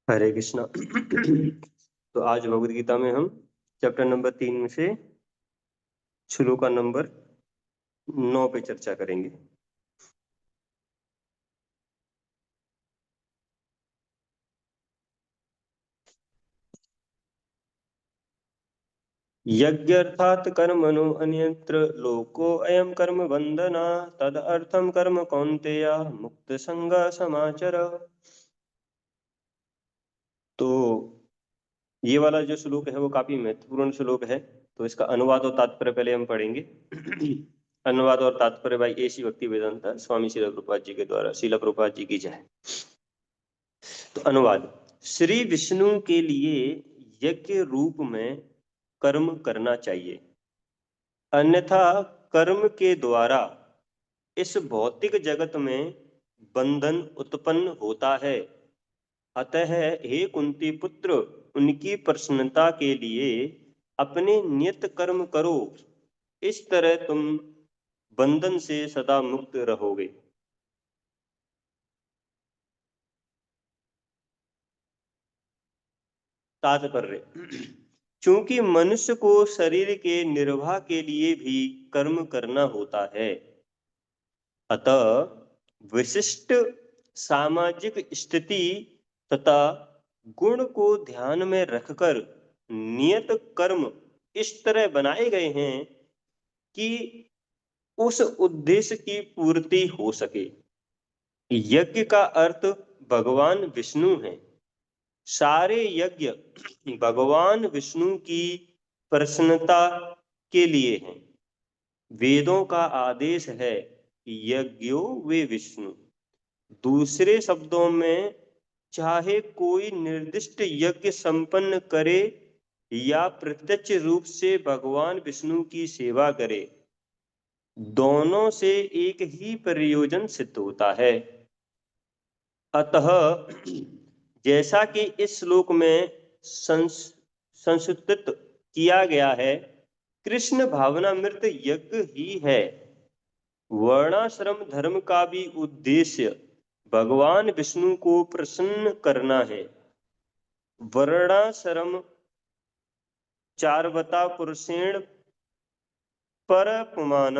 हरे कृष्णा। तो आज भगवद गीता में हम चैप्टर नंबर 3 में से श्लोक का नंबर 9 पे चर्चा करेंगे। यज्ञर्थात् कर्मणो अन्यत्र लोको अयं कर्म बंधना तद अर्थम कर्म कौन्तेय मुक्त संग समाचर। तो ये वाला जो श्लोक है वो काफी महत्वपूर्ण श्लोक है। तो इसका अनुवाद और तात्पर्य पहले हम पढ़ेंगे। अनुवाद और तात्पर्य भाई एसी भक्ति वेदांता स्वामी श्रील प्रभुपाद जी के द्वारा। श्रील प्रभुपाद जी की जय। तो अनुवाद। श्री विष्णु के लिए यज्ञ रूप में कर्म करना चाहिए, अन्यथा कर्म के द्वारा इस भौतिक जगत में बंधन उत्पन्न होता है। अतः हे कुंती पुत्र, उनकी प्रसन्नता के लिए अपने नियत कर्म करो, इस तरह तुम बंधन से सदा मुक्त रहोगे। तात्पर्य। चूंकि मनुष्य को शरीर के निर्वाह के लिए भी कर्म करना होता है, अतः विशिष्ट सामाजिक स्थिति तथा गुण को ध्यान में रखकर नियत कर्म इस तरह बनाए गए हैं कि उस उद्देश्य की पूर्ति हो सके। यज्ञ का अर्थ भगवान विष्णु है। सारे यज्ञ भगवान विष्णु की प्रसन्नता के लिए हैं। वेदों का आदेश है, यज्ञो वे विष्णु। दूसरे शब्दों में, चाहे कोई निर्दिष्ट यज्ञ संपन्न करे या प्रत्यक्ष रूप से भगवान विष्णु की सेवा करे, दोनों से एक ही प्रयोजन सिद्ध होता है। अतः जैसा कि इस श्लोक में संसूचित किया गया है, कृष्ण भावनामृत यज्ञ ही है। वर्णाश्रम धर्म का भी उद्देश्य भगवान विष्णु को प्रसन्न करना है। वर्णाश्रम चारवता पुरुषेण परपुमान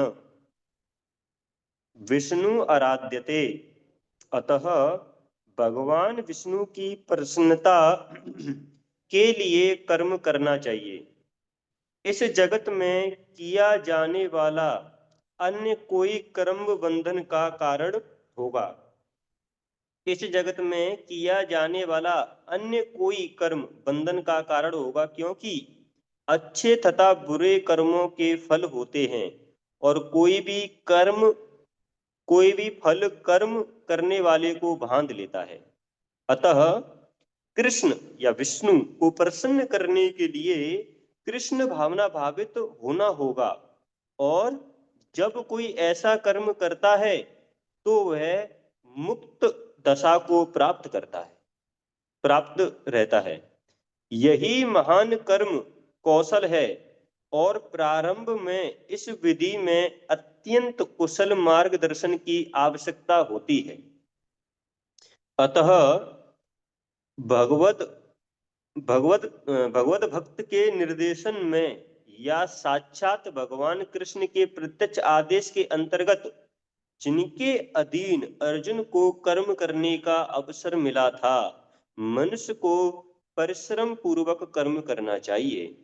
विष्णु आराध्यते। अतः भगवान विष्णु की प्रसन्नता के लिए कर्म करना चाहिए। इस जगत में किया जाने वाला अन्य कोई कर्म बंधन का कारण होगा। इस जगत में किया जाने वाला अन्य कोई कर्म बंधन का कारण होगा, क्योंकि अच्छे तथा बुरे कर्मों के फल होते हैं, और कोई भी फल कर्म करने वाले को बांध लेता है। अतः कृष्ण या विष्णु को प्रसन्न करने के लिए कृष्ण भावना भावित होना होगा, और जब कोई ऐसा कर्म करता है तो वह मुक्त दशा को प्राप्त रहता है। यही महान कर्म कौशल है, और प्रारंभ में इस विधि में अत्यंत कुशल मार्गदर्शन की आवश्यकता होती है। अतः भगवत भगवत भगवत भक्त के निर्देशन में या साक्षात भगवान कृष्ण के प्रत्यक्ष आदेश के अंतर्गत जिनके अधीन अर्जुन को कर्म करने का अवसर मिला था, मनुष्य को परिश्रम पूर्वक कर्म करना चाहिए।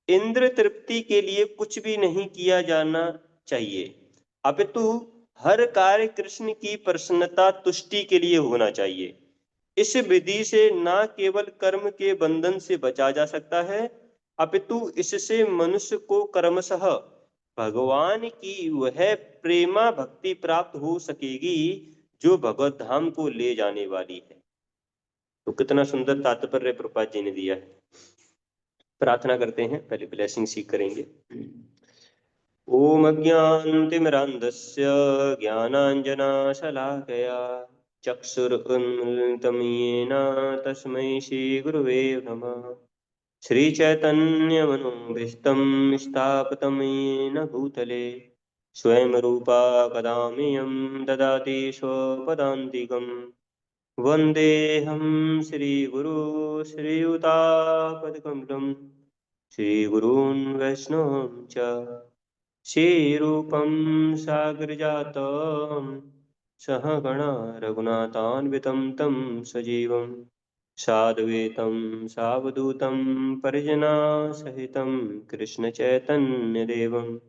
इंद्र तृप्ति के लिए कुछ भी नहीं किया जाना चाहिए, अपितु हर कार्य कृष्ण की प्रसन्नता तुष्टि के लिए होना चाहिए। इस विधि से न केवल कर्म के बंधन से बचा जा सकता है, अपितु इससे मनुष्य को कर्मशः भगवान की वह प्रेमा भक्ति प्राप्त हो सकेगी जो भगवत धाम को ले जाने वाली है। तो कितना सुंदर तात्पर्य प्रभुपाद जी ने दिया है। प्रार्थना करते हैं, पहले ब्लेसिंग सीख करेंगे। ओम अज्ञानतिमिरान्धस्य ज्ञानाञ्जनशलाकया चक्षुरुन्मिलितं येन तस्मै श्रीगुरुवे नमः। श्रीचैतन्यमनोभीष्टं स्थापितं येन भूतले स्वयं रूपा कदा मह्यं ददाति स्वपदान्तिकम्। वन्देऽहं श्रीगुरु श्रीयुतापदकमलं श्रीगुरून् वैष्णवं च श्रीरूपं साग्रजातं सहगणा रघुनाथान्वितं तं सजीवं साद्वैतं सावधूतं परिजनासहितं कृष्णचैतन्यदेवं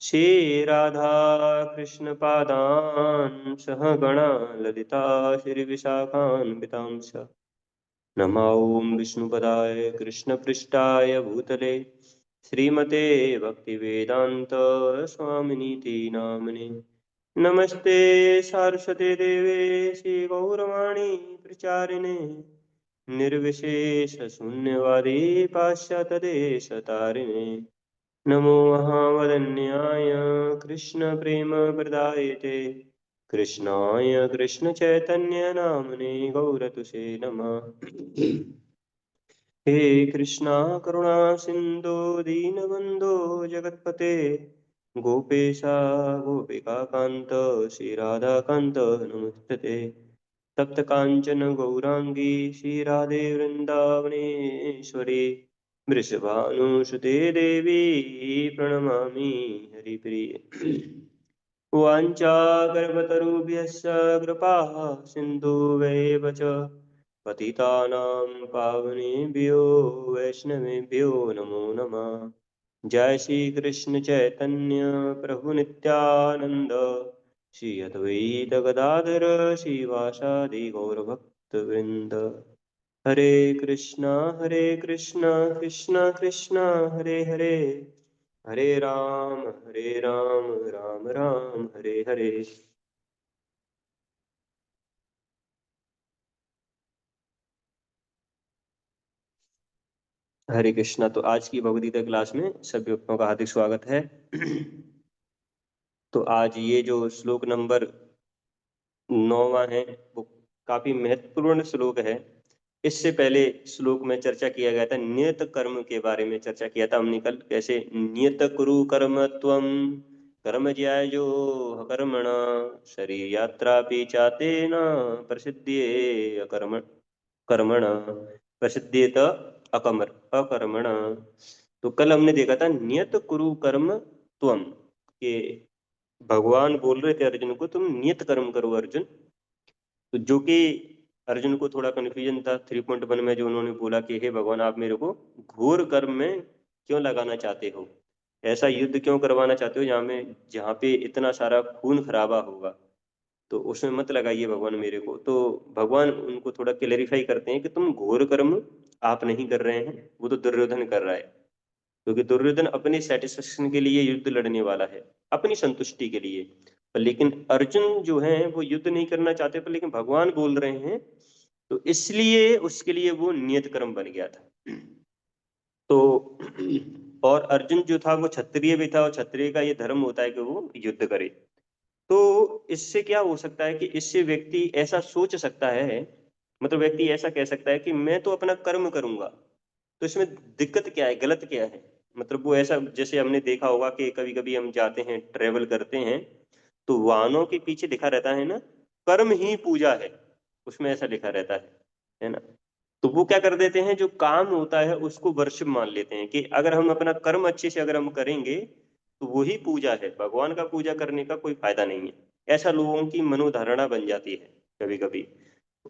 श्रीराधा कृष्णपादान् सहगणा ललिता श्रीविशाखान्वितांश्च नमो ॐ विष्णुपदाय कृष्णपृष्ठाय भूतले श्रीमते भक्तिवेदान्त स्वामिनीति नामिने नमस्ते सारस्वते देवे श्रीगौरवाणी प्रचारिणे निर्विशेषशून्यवादी पाश्चात्यदेशतारिणे नमो महावदन्याय कृष्णप्रेमप्रदायते कृष्णाय कृष्णचैतन्यनामने गौरतुसे नमः। हे कृष्णा करुणा सिन्धु दीनबन्धो जगत्पते गोपेशा गोपिकान्त श्रीराधाकान्त नमस्ते तप्त कांचन गौरांगी श्रीराधे वृंदावनेश्वरी वृषभानुसुते देवी प्रणमामि हरिप्रिय वाञ्छाकल्पतरुभ्यश्च कृपाः सिन्धुवेव च पतितानां पावनेभ्यो वैष्णवेभ्यो नमो नमः। जय श्री कृष्ण चैतन्य प्रभु नित्यानंद श्री अद्वैत गदाधर श्रीवासादि गौरभक्तवृंद हरे कृष्णा कृष्णा कृष्णा हरे हरे हरे राम राम राम हरे हरे। हरे कृष्णा। तो आज की भगवद गीता क्लास में सभी भक्तों का हार्दिक स्वागत है। तो आज ये जो श्लोक नंबर 9वां है वो काफी महत्वपूर्ण श्लोक है। इससे पहले श्लोक में चर्चा किया गया था नियत कर्म के बारे में चर्चा किया था हमने कल, कैसे नियत कुरु कर्म त्वम कर्म ज्यायो कर्मण शरीर यात्रा भी चाहते न प्रसिद्धि अकर्म कर्मण प्रसिद्धेत अकमर अकर्मण। तो कल हमने देखा था नियत कुरु कर्म त्वम के भगवान बोल रहे थे अर्जुन को तुम नियत कर्म करो अर्जुन। तो जो कि अर्जुन को थोड़ा कन्फ्यूजन था 3.1 में जो उन्होंने बोला कि हे भगवान आप मेरे को घोर कर्म में क्यों लगाना चाहते हो, ऐसा युद्ध क्यों करवाना चाहते हो जहाँ पे इतना सारा खून खराबा होगा, तो उसमें मत लगाइए भगवान मेरे को। तो भगवान उनको थोड़ा क्लेरिफाई करते हैं कि तुम घोर कर्म आप नहीं कर रहे हैं, वो तो दुर्योधन कर रहा है, क्योंकि दुर्योधन अपनी सेटिस्फेक्शन के लिए युद्ध लड़ने वाला है, अपनी संतुष्टि के लिए। पर लेकिन अर्जुन जो है वो युद्ध नहीं करना चाहते, पर लेकिन भगवान बोल रहे हैं तो इसलिए उसके लिए वो नियत कर्म बन गया था। तो और अर्जुन जो था वो क्षत्रिय भी था, और क्षत्रिय का ये धर्म होता है कि वो युद्ध करे। तो इससे क्या हो सकता है कि इससे व्यक्ति ऐसा सोच सकता है, मतलब व्यक्ति ऐसा कह सकता है कि मैं तो अपना कर्म करूंगा, तो इसमें दिक्कत क्या है, गलत क्या है। मतलब वो ऐसा, जैसे हमने देखा होगा कि कभी कभी हम जाते हैं ट्रेवल करते हैं तो वाहनों के पीछे लिखा रहता है ना कर्म ही पूजा है, उसमें ऐसा लिखा रहता है ना। तो वो क्या कर देते हैं, जो काम होता है उसको वर्शिप मान लेते हैं कि अगर हम अपना कर्म अच्छे से अगर हम करेंगे तो वही पूजा है, भगवान का पूजा करने का कोई फायदा नहीं है। ऐसा लोगों की मनोधारणा बन जाती है कभी कभी।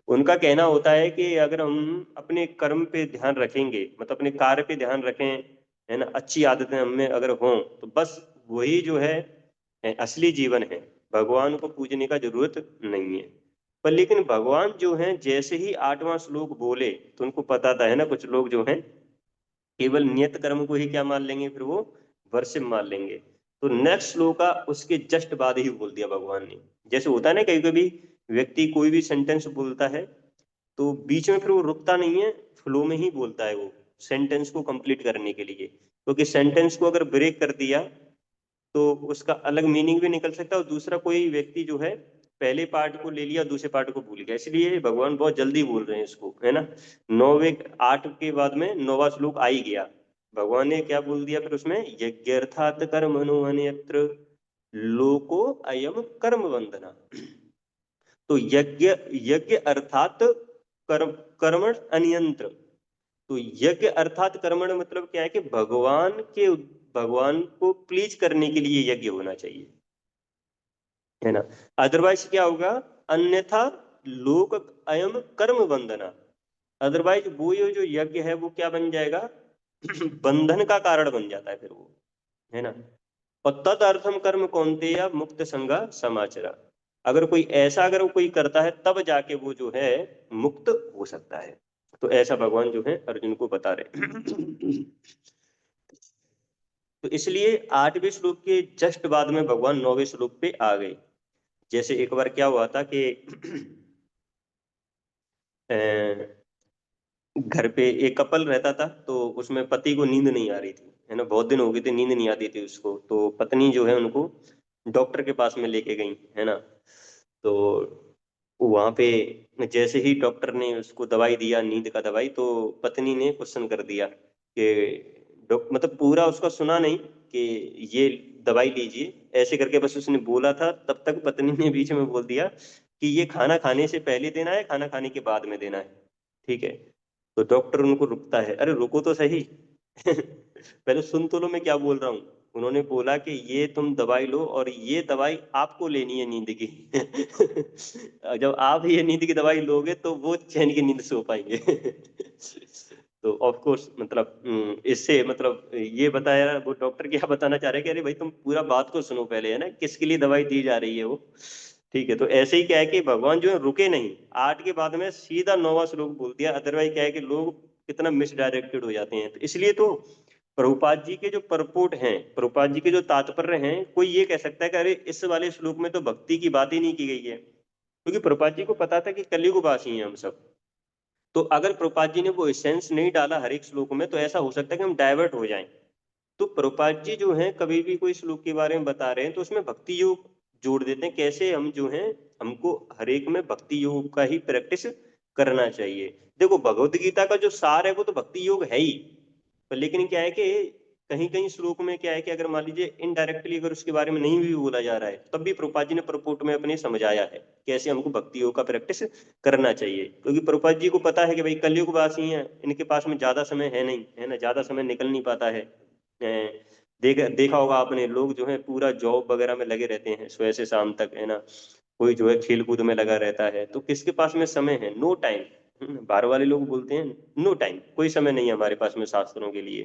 उनका कहना होता है कि अगर हम अपने कर्म पे ध्यान रखेंगे, मतलब अपने कार्य पे ध्यान रखें, है ना, अच्छी आदतें हम में अगर हों तो बस वही जो है असली जीवन है, भगवान को पूजने का जरूरत नहीं है। पर लेकिन भगवान जो हैं जैसे ही 8वां श्लोक बोले तो उनको पता था, है ना, कुछ लोग जो हैं केवल नियत कर्म को ही क्या मान लेंगे, फिर वो वर्षिप मान लेंगे। तो नेक्स्ट श्लोक का उसके जस्ट बाद ही बोल दिया भगवान ने। जैसे होता है ना कभी कभी व्यक्ति कोई भी सेंटेंस बोलता है तो बीच में फिर वो रुकता नहीं है, फ्लो में ही बोलता है वो सेंटेंस को कंप्लीट करने के लिए, क्योंकि सेंटेंस को अगर ब्रेक कर दिया तो उसका अलग मीनिंग भी निकल सकता है, और दूसरा कोई व्यक्ति जो है पहले पार्ट को ले लिया दूसरे पार्ट को भूल गया, इसलिए भगवान बहुत जल्दी बोल रहे हैं इसको, है ना। 8 के बाद में 9वां श्लोक आ ही गया। भगवान ने क्या बोल दिया फिर उसमें, यज्ञर्थात कर्मणो अन्यत्र लोको अयम कर्म बंधना। तो यज्ञ, यज्ञ अर्थात कर्म, कर्मण अनियंत्र। तो यज्ञ अर्थात कर्मण मतलब क्या है कि भगवान को प्लीज करने के लिए यज्ञ होना चाहिए, है ना। अदरवाइज क्या होगा, अन्यथा लोक अयम कर्म बंधना। अदरवाइज वो ये जो यज्ञ है वो क्या बन जाएगा, बंधन का कारण बन जाता है फिर वो, है ना। और तद अर्थम कर्म कौन्ते या मुक्त संगा समाचरा। अगर कोई ऐसा अगर वो कोई करता है तब जाके वो जो है मुक्त हो सकता है। तो ऐसा भगवान जो है अर्जुन को बता रहे। तो इसलिए 8वें श्लोक के जस्ट बाद में भगवान 9वें श्लोक पे आ गए। जैसे एक बार क्या हुआ था कि अ, घर पे एक कपल रहता था, तो उसमें पति को नींद नहीं आ रही थी, है ना, बहुत दिन हो गए थे, नींद नहीं आती थी उसको। तो पत्नी जो है उनको डॉक्टर के पास में लेके गई, है ना। तो वहां पे जैसे ही डॉक्टर ने उसको दवाई दिया, नींद का दवाई, तो पत्नी ने क्वेश्चन कर दिया कि मतलब पूरा उसका सुना नहीं कि ये दवाई लीजिए, ऐसे करके बस उसने बोला था। तब तक पत्नी ने बीच में बोल दिया कि ये खाना खाने से पहले देना है, खाना खाने के बाद में देना है, ठीक है। तो डॉक्टर उनको रुकता है, अरे रुको तो सही। पहले सुन तो लो मैं क्या बोल रहा हूँ। उन्होंने बोला कि ये तुम दवाई लो और ये दवाई आपको लेनी है नींद की। जब आप ये नींद की दवाई लोगे तो वो चैन की नींद सो पाएंगे। तो ऑफ कोर्स मतलब इससे मतलब ये बताया, वो डॉक्टर क्या बताना चाह रहे हैं कि अरे भाई तुम पूरा बात को सुनो पहले, है ना, किसके लिए दवाई दी जा रही है वो। ठीक है, तो ऐसे ही क्या है कि भगवान जो है रुके नहीं, 8 के बाद में सीधा 9वां श्लोक बोल दिया। अदरवाइज क्या है कि लोग कितना मिसडायरेक्टेड हो जाते हैं। तो इसलिए तो प्रभुपाद जी के जो परपोट हैं, प्रभुपाद जी के जो तात्पर्य हैं, कोई ये कह सकता है कि अरे इस वाले श्लोक में तो भक्ति की बात ही नहीं की गई है, क्योंकि प्रभुपाद जी को पता था कि कलयुगवासी हैं हम सब। तो अगर प्रभुपाद जी ने वो एसेंस नहीं डाला हर एक श्लोक में, तो ऐसा हो सकता है कि हम डाइवर्ट हो जाएं। तो प्रभुपाद जी जो है कभी भी कोई श्लोक के बारे में बता रहे हैं तो उसमें भक्ति योग जोड़ देते हैं, कैसे हम जो है हमको हर एक में भक्ति योग का ही प्रैक्टिस करना चाहिए। देखो भगवत गीता का जो सार है वो तो भक्ति योग है ही, पर लेकिन क्या है कि कहीं कहीं श्लोक में क्या है कि अगर मान लीजिए इनडायरेक्टली अगर उसके बारे में नहीं भी बोला जा रहा है, तब भी प्रभुपाद जी ने प्रपोट में अपने समझाया है कैसे हमको भक्ति योग का प्रैक्टिस करना चाहिए। क्योंकि प्रभुपाद जी को पता है कि भाई कलयुग वासी हैं, इनके पास में ज्यादा समय है नहीं, है ना, ज्यादा समय निकल नहीं पाता है। देखा होगा आपने, लोग जो है पूरा जॉब वगैरह में लगे रहते हैं सुबह से शाम तक, है ना। कोई जो है खेल कूद में लगा रहता है, तो किसके पास में समय है, नो टाइम। बाहर वाले लोग बोलते हैं नो टाइम, कोई समय नहीं है हमारे पास में शास्त्रों के लिए।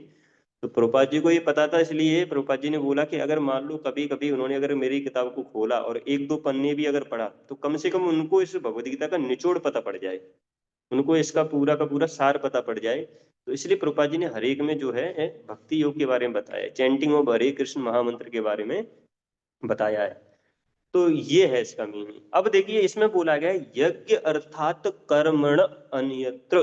तो प्रभुपाद जी को ये पता था, इसलिए प्रभुपाद जी ने बोला कि अगर मान लो कभी कभी उन्होंने अगर मेरी किताब को खोला और एक दो पन्ने भी अगर पढ़ा, तो कम से कम उनको इस भगवद गीता का निचोड़ पता पड़ जाए, उनको इसका पूरा का पूरा सार पता पड़ जाए। तो इसलिए प्रभुपाद जी ने हर एक में जो है भक्ति योग के बारे में बताया, चैंटिंग ऑफ हरे कृष्ण महामंत्र के बारे में बताया है। तो ये है इसका मीनिंग। अब देखिए इसमें बोला गया है यज्ञ अर्थात कर्मण अन्यत्र।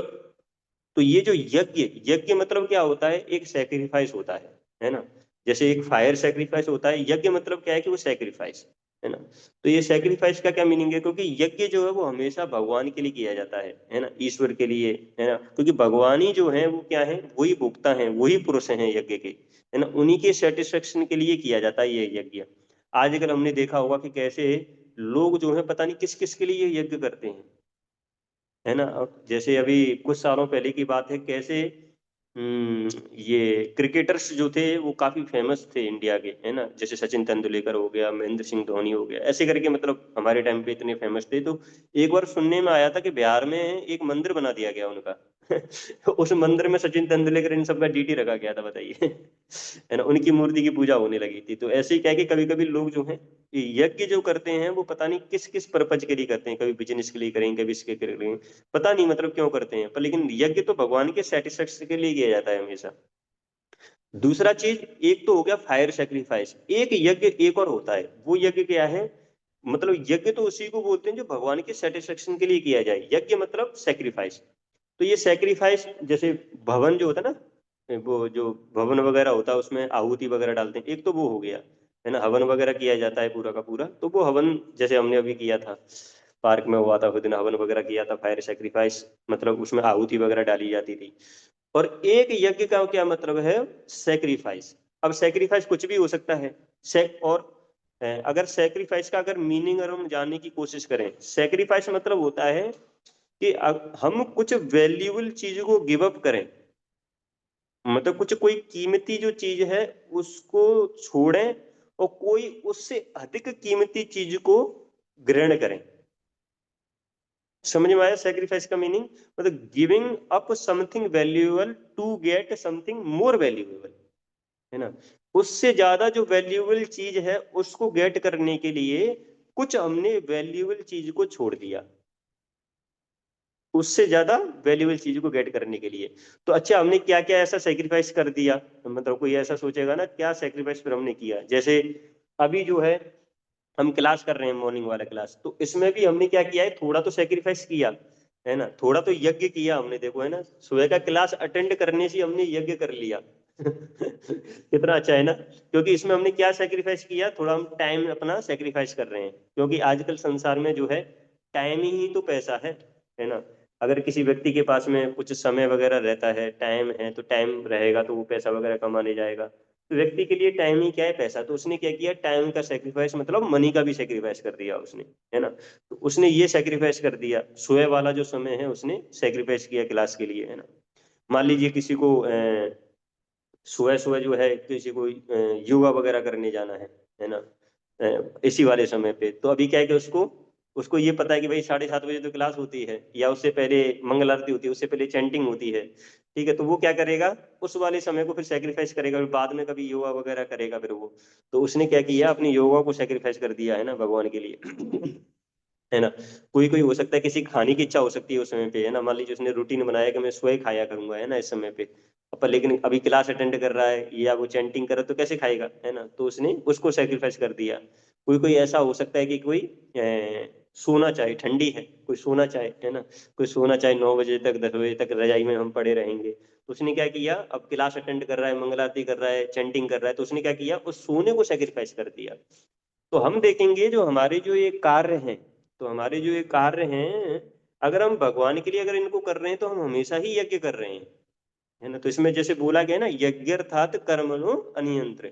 तो ये जो यज्ञ, यज्ञ मतलब क्या होता है, एक सेक्रीफाइस होता है ना। जैसे एक फायर सेक्रीफाइस होता है, यज्ञ मतलब क्या है कि वो सेक्रीफाइस, है ना। तो ये सेक्रीफाइस का क्या मीनिंग है, क्योंकि यज्ञ जो है वो हमेशा भगवान के लिए किया जाता है ना, ईश्वर के लिए, है ना। क्योंकि भगवान ही जो है वो क्या है, वही भोक्ता है, वही पुरुष है यज्ञ के, है ना, उन्हीं के सेटिस्फेक्शन के लिए किया जाता है ये यज्ञ। आजकल हमने देखा होगा कि कैसे लोग जो है पता नहीं किस किस के लिए यज्ञ करते हैं, है ना। अब जैसे अभी कुछ सालों पहले की बात है, कैसे ये क्रिकेटर्स जो थे वो काफी फेमस थे इंडिया के, है ना, जैसे सचिन तेंदुलकर हो गया, महेंद्र सिंह धोनी हो गया, ऐसे करके मतलब हमारे टाइम पे इतने फेमस थे। तो एक बार सुनने में आया था कि बिहार में एक मंदिर बना दिया गया उनका। उस मंदिर में सचिन तेंदुलकर इन सबका डीटी रखा गया था, बताइए। है ना, उनकी मूर्ति की पूजा होने लगी थी। तो ऐसे ही क्या है कि कभी कभी लोग जो हैं ये यज्ञ जो करते हैं वो पता नहीं किस किस पर्पज के लिए करते हैं, कभी बिजनेस के लिए करेंगे, कभी इसके करेंगे, पता नहीं मतलब क्यों करते हैं, पर लेकिन यज्ञ तो भगवान के सेटिस्फेक्शन के लिए किया जाता है हमेशा। दूसरा चीज, एक तो हो गया फायर सेक्रीफाइस, एक यज्ञ एक और होता है, वो यज्ञ क्या है, मतलब यज्ञ तो उसी को बोलते हैं जो भगवान के सेटिस्फेक्शन के लिए किया जाए, यज्ञ मतलब सेक्रीफाइस। तो ये सेक्रीफाइस जैसे भवन जो होता है ना, वो जो भवन वगैरह होता है उसमें आहुति वगैरह डालते हैं, एक तो वो हो गया, है ना, हवन वगैरह किया जाता है पूरा का पूरा। तो वो हवन जैसे हमने अभी किया था, पार्क में हुआ था उस दिन, हवन वगैरह किया था, फायर सेक्रीफाइस, मतलब उसमें आहुति वगैरह डाली जाती थी। और एक यज्ञ का क्या मतलब है, सेक्रीफाइस। अब सेक्रीफाइस कुछ भी हो सकता है, सेक और अगर सेक्रीफाइस का अगर मीनिंग अगर हम जानने की कोशिश करें, सेक्रीफाइस मतलब होता है कि हम कुछ वैल्यूएबल चीज को गिव अप करें, मतलब कुछ कोई कीमती जो चीज है उसको छोड़ें और कोई उससे अधिक कीमती चीज को ग्रहण करें। समझ में आया सेक्रीफाइस का मीनिंग? मतलब giving up something valuable to get something more valuable, है ना। उससे ज्यादा जो वैल्यूएबल चीज है उसको गेट करने के लिए कुछ हमने वैल्यूएबल चीज को छोड़ दिया, उससे ज्यादा वैल्यूएबल चीज को गेट करने के लिए। तो अच्छा, हमने क्या क्या ऐसा सेक्रीफाइस कर दिया? तो मतलब कोई ऐसा सोचेगा ना, क्या सेक्रीफाइस फिर हमने किया? जैसे अभी जो है हम क्लास कर रहे हैं, मॉर्निंग वाला क्लास, तो इसमें भी हमने क्या किया है, थोड़ा तो सेक्रीफाइस किया है ना, थोड़ा तो यज्ञ किया हमने। देखो, है ना, सुबह का क्लास अटेंड करने से हमने यज्ञ कर लिया। कितना अच्छा है ना। क्योंकि इसमें हमने क्या सेक्रीफाइस किया, थोड़ा हम टाइम अपना सेक्रीफाइस कर रहे हैं, क्योंकि आजकल संसार में जो है टाइम ही तो पैसा है ना। अगर किसी व्यक्ति के पास में कुछ समय वगैरह रहता है, टाइम है, तो टाइम रहेगा तो वो पैसा वगैरह कमाने जाएगा। तो व्यक्ति के लिए टाइम ही क्या है, पैसा। तो उसने क्या किया, टाइम का सेक्रीफाइस मतलब मनी का भी सेक्रीफाइस कर दिया उसने, है ना। तो उसने ये सेक्रीफाइस कर दिया, सुबह वाला जो समय है उसने सेक्रीफाइस किया क्लास के लिए, है ना। मान लीजिए किसी को सुबह सुबह जो है किसी को योगा वगैरह करने जाना है ना, इसी वाले समय पे। तो अभी क्या है कि उसको उसको ये पता है कि भाई 7:30 बजे तो क्लास होती है, या उससे पहले मंगल आरती होती है, उससे पहले चैंटिंग होती है, ठीक है। तो वो क्या करेगा, उस वाले समय को फिर सेक्रीफाइस करेगा, फिर बाद में कभी योगा वगैरह करेगा फिर वो। तो उसने क्या किया, अपनी योगा को सेक्रीफाइस कर दिया, है ना, भगवान के लिए। है ना। कोई कोई हो सकता है किसी खाने की इच्छा हो सकती है उस समय पे, है ना। मान लीजिए उसने रूटीन बनाया कि मैं सुबह ही खाया करूंगा, है ना, इस समय पे। पर लेकिन अभी क्लास अटेंड कर रहा है या वो चैंटिंग कर रहा है, तो कैसे खाएगा, है ना। तो उसने उसको सेक्रीफाइस कर दिया। कोई कोई ऐसा हो सकता है कि कोई सोना चाहे, ठंडी है, कोई सोना चाहे, है ना। कोई सोना चाहे 9 बजे तक, 10 बजे तक रजाई में हम पड़े रहेंगे। तो उसने क्या किया, अब क्लास अटेंड कर रहा है, मंगल आरती कर रहा है, चैंटिंग कर रहा है, तो उसने क्या किया, उस सोने को सेक्रीफाइस कर दिया। तो हम देखेंगे जो हमारे जो ये कार्य हैं, तो हमारे जो ये कार्य हैं, अगर हम भगवान के लिए अगर इनको कर रहे हैं तो हम हमेशा ही यज्ञ कर रहे हैं, है ना। तो इसमें जैसे बोला गया ना, यज्ञर्थात कर्मणो अनियंत्र।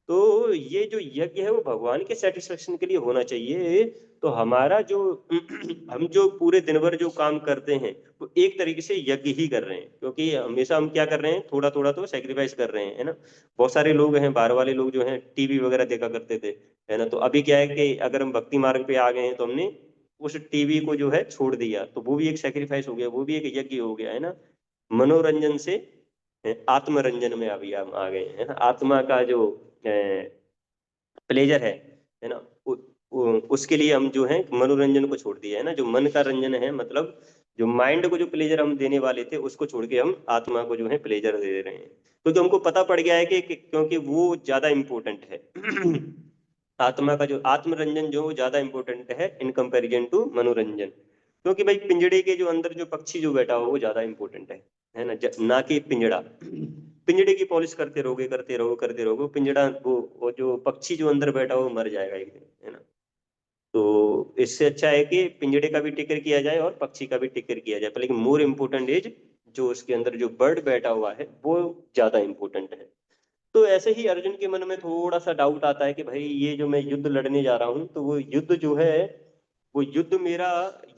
तो ये जो यज्ञ है वो भगवान के सेटिस्फेक्शन के लिए होना चाहिए। तो हमारा जो हम जो पूरे दिन भर जो काम करते हैं वो एक तरीके से यज्ञ ही कर रहे हैं, क्योंकि हमेशा हम क्या कर रहे हैं, थोड़ा थोड़ा तो सेक्रीफाइस कर रहे हैं, है ना। बहुत सारे लोग हैं, बाहर वाले लोग जो हैं टीवी वगैरह देखा करते थे, है ना। तो अभी क्या है कि अगर हम भक्ति मार्ग पे आ गए हैं तो हमने उस टीवी को जो है छोड़ दिया, तो वो भी एक सेक्रीफाइस हो गया, वो भी एक यज्ञ हो गया, है ना। मनोरंजन से आत्मरंजन में अभी हम आ गए हैं ना। आत्मा का जो प्लेजर है ना, उसके लिए हम जो है मनोरंजन को छोड़ दिया, है ना। जो मन का रंजन है, मतलब जो माइंड को जो प्लेजर हम देने वाले थे उसको छोड़ के हम आत्मा को जो है प्लेजर दे रहे हैं। क्योंकि हमको पता पड़ गया है क्योंकि वो ज्यादा इंपॉर्टेंट है। आत्मा का जो आत्मरंजन जो वो ज्यादा इंपॉर्टेंट है इन कंपैरिजन टू मनोरंजन। क्योंकि भाई पिंजड़े के जो अंदर जो पक्षी जो बैठा हो वो ज्यादा इंपॉर्टेंट है ना, ना कि पिंजड़ा। पिंजड़े की पॉलिश करते रहोगे, करते रहोगे, करते रहोगे, वो पिंजड़ा वो जो पक्षी जो अंदर बैठा हो वो मर जाएगा एक दिन, है ना। तो इससे अच्छा है कि पिंजड़े का भी टेकर किया जाए और पक्षी का भी टेकर किया जाए, पर लेकिन मोर इम्पोर्टेंट इज जो उसके अंदर जो बर्ड बैठा हुआ है वो ज्यादा इंपॉर्टेंट है। तो ऐसे ही अर्जुन के मन में थोड़ा सा डाउट आता है कि भाई ये जो मैं युद्ध लड़ने जा रहा हूँ, तो वो युद्ध जो है वो युद्ध मेरा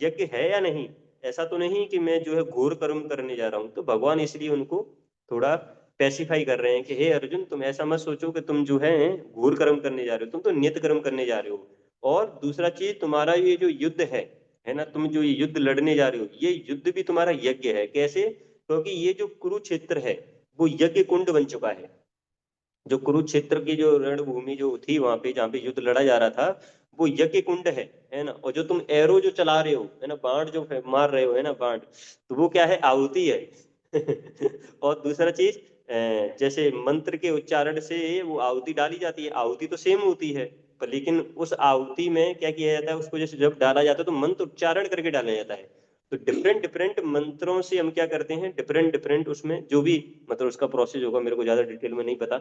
यज्ञ है या नहीं। ऐसा तो नहीं कि मैं जो है घोर कर्म करने जा रहा हूँ। तो भगवान इसलिए उनको थोड़ा पेसिफाई कर रहे हैं कि हे अर्जुन, तुम ऐसा मत सोचो कि तुम जो है घोर कर्म करने जा रहे हो, तुम तो नियत कर्म करने जा रहे हो। और दूसरा चीज, तुम्हारा ये जो युद्ध है ना, तुम जो ये युद्ध लड़ने जा रहे हो, ये युद्ध भी तुम्हारा यज्ञ है। कैसे? क्योंकि ये जो कुरुक्षेत्र है वो यज्ञ कुंड बन चुका है। जो कुरुक्षेत्र की जो रणभूमि जो थी वहां पे जहाँ पे युद्ध लड़ा जा रहा था, वो यज्ञ कुंड है ना। और जो तुम एरो जो चला रहे हो, है ना, बाण जो मार रहे हो, है ना, बाण, तो वो क्या है, आहुति है। और दूसरा चीज, जैसे मंत्र के उच्चारण से वो आहुति डाली जाती है, आहुति तो सेम होती है, पर लेकिन उस आहुति में क्या किया जाता है, उसको जैसे जब डाला जाता है तो मंत्र उच्चारण करके डाला जाता है। तो डिफरेंट डिफरेंट मंत्रों से हम क्या करते हैं, डिफरेंट डिफरेंट उसमें जो भी मतलब उसका प्रोसेस होगा, मेरे को ज्यादा डिटेल में नहीं पता,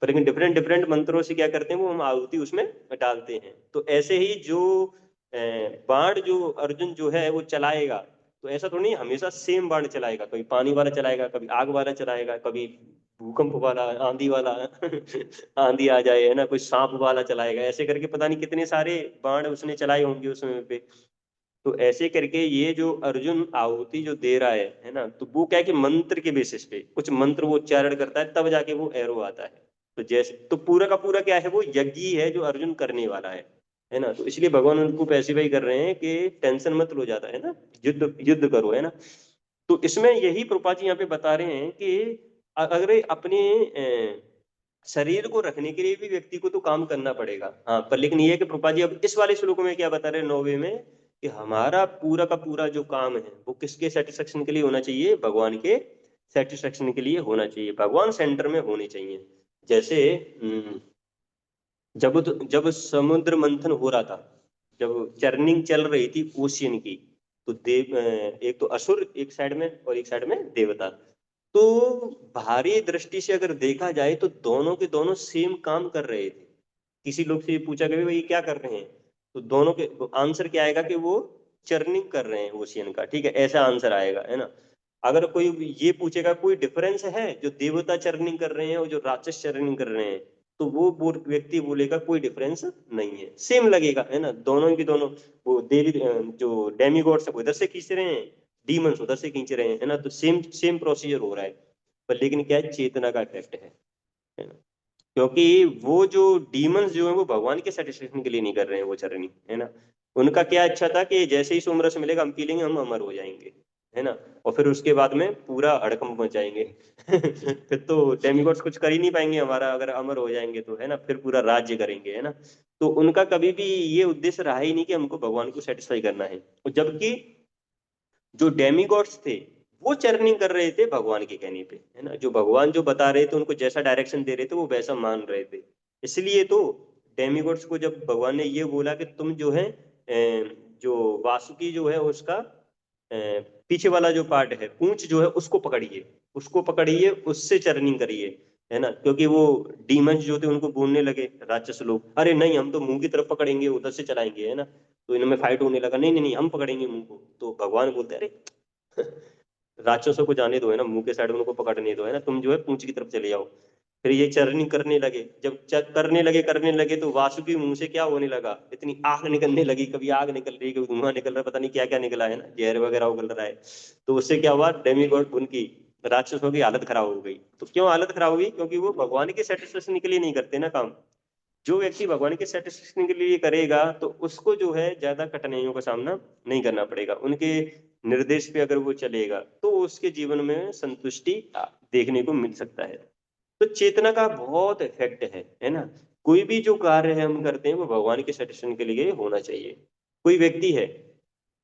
पर लेकिन डिफरेंट डिफरेंट मंत्रों से क्या करते हैं वो हम आहुति उसमें डालते हैं। तो ऐसे ही जो बाण जो अर्जुन जो है वो चलाएगा, तो ऐसा तो नहीं हमेशा सेम बाण चलाएगा, कभी पानी वाला चलाएगा, कभी आग वाला चलाएगा, कभी भूकंप वाला, आंधी वाला आंधी आ जाए, है ना, कोई सांप वाला चलाएगा, ऐसे करके पता नहीं कितने सारे बाण उसने चलाए होंगे उस समय पे। तो ऐसे करके ये जो अर्जुन आहुति जो दे रहा है ना, तो वो क्या है कि मंत्र के बेसिस पे कुछ मंत्र वो उच्चारण करता है, तब जाके वो एरो आता है। तो जैसे तो पूरा का पूरा क्या है, वो यज्ञ ही है जो अर्जुन करने वाला है ना। तो इसलिए भगवान उनको पैसिफाई कर रहे हैं कि टेंशन मत लो ज्यादा, है ना, युद्ध युद्ध करो, है ना। तो इसमें यही प्रभुपाद जी यहाँ पे बता रहे हैं कि अगर अपने शरीर को रखने के लिए भी व्यक्ति को तो काम करना पड़ेगा, हाँ, पर लेकिन ये है कि प्रभुपाद जी अब इस वाले श्लोक में क्या बता रहे हैं 9वें में, कि हमारा पूरा का पूरा जो काम है वो किसके सेटिस्फेक्शन के लिए होना चाहिए, भगवान के सेटिस्फेक्शन के लिए होना चाहिए, भगवान सेंटर में होने चाहिए। जैसे जब समुद्र मंथन हो रहा था, जब चर्निंग चल रही थी ओशियन की, तो एक तो असुर एक साइड में और एक साइड में देवता। तो भारी दृष्टि से अगर देखा जाए तो दोनों के दोनों सेम काम कर रहे थे। किसी लोग से ये पूछा कि भाई क्या कर रहे हैं, तो दोनों के आंसर क्या आएगा कि वो चर्निंग कर रहे हैं ओशियन का, ठीक है, ऐसा आंसर आएगा, है ना। अगर कोई ये पूछेगा कोई डिफरेंस है जो देवता चर्निंग कर रहे हैं और जो राक्षस चर्निंग कर रहे हैं, तो वो व्यक्ति बोलेगा कोई डिफरेंस नहीं है, सेम लगेगा, है ना, दोनों की दोनों। वो देवी जो डेमीगॉड्स है वो इधर से खींच रहे हैं, डीमंस उधर से खींच रहे हैं, है ना, तो सेम सेम प्रोसीजर हो रहा है। पर लेकिन क्या है, चेतना का इफेक्ट है ना। क्योंकि वो जो डीमंस जो है वो भगवान के सेटिस्फेक्शन के लिए नहीं कर रहे हैं वो चरनी, है ना। उनका क्या अच्छा था कि जैसे ही सोमरस मिलेगा हम पी लेंगे, हम अमर हो जाएंगे, है ना, और फिर उसके बाद में पूरा हड़कंप मचाएंगे फिर तो डेमिगॉड्स कुछ कर ही नहीं पाएंगे हमारा, अगर अमर हो जाएंगे तो, है ना, फिर पूरा राज्य करेंगे, है ना। तो उनका कभी भी ये उद्देश्य रहा ही नहीं कि हमको भगवान को सेटिस्फाई करना है। और जबकि जो डेमिगॉड्स थे वो चर्निंग कर रहे थे भगवान के कहने पे, है ना, जो भगवान जो बता रहे थे उनको जैसा डायरेक्शन दे रहे थे वो वैसा मान रहे थे। इसलिए तो डेमिगॉड्स को जब भगवान ने ये बोला कि तुम जो है जो वासुकी जो है उसका पीछे वाला जो पार्ट है पूंछ जो है उसको पकड़िए, उसको पकड़िए, उससे चर्निंग करिए, है ना, क्योंकि वो डीमंस जो थे उनको बोलने लगे राक्षस लोग, अरे नहीं हम तो मुंह की तरफ पकड़ेंगे उधर से चलाएंगे, है ना। तो इनमें फाइट होने लगा, नहीं नहीं नहीं हम पकड़ेंगे मुंह को, तो भगवान बोलते अरे राक्षसों को जाने दो, है ना, मुंह के साइड में उनको पकड़ने दो, है ना, तुम जो है पूंछ की तरफ चले जाओ। फिर ये चरनी करने लगे, जब करने लगे तो वासुकी मुंह से क्या होने लगा, इतनी आग निकलने लगी, कभी आग निकल रही है, कभी धुआं निकल रहा है, पता नहीं क्या क्या निकला, है ना, जहर वगैरह उगल रहा है। तो उससे क्या हुआ, डेमीगॉड उनकी राक्षसों की हालत खराब हो गई। तो क्यों हालत खराब हुई, क्योंकि वो भगवान के सेटिस्फेक्शन के लिए नहीं करते ना काम। जो व्यक्ति भगवान के सेटिस्फेक्शन के लिए करेगा तो उसको जो है ज्यादा कठिनाइयों का सामना नहीं करना पड़ेगा, उनके निर्देश पे अगर वो चलेगा तो उसके जीवन में संतुष्टि देखने को मिल सकता है। तो चेतना का बहुत इफेक्ट है ना। कोई भी जो कार्य है हम करते हैं वो भगवान के सेटिस्फेक्शन के लिए होना चाहिए। कोई व्यक्ति है,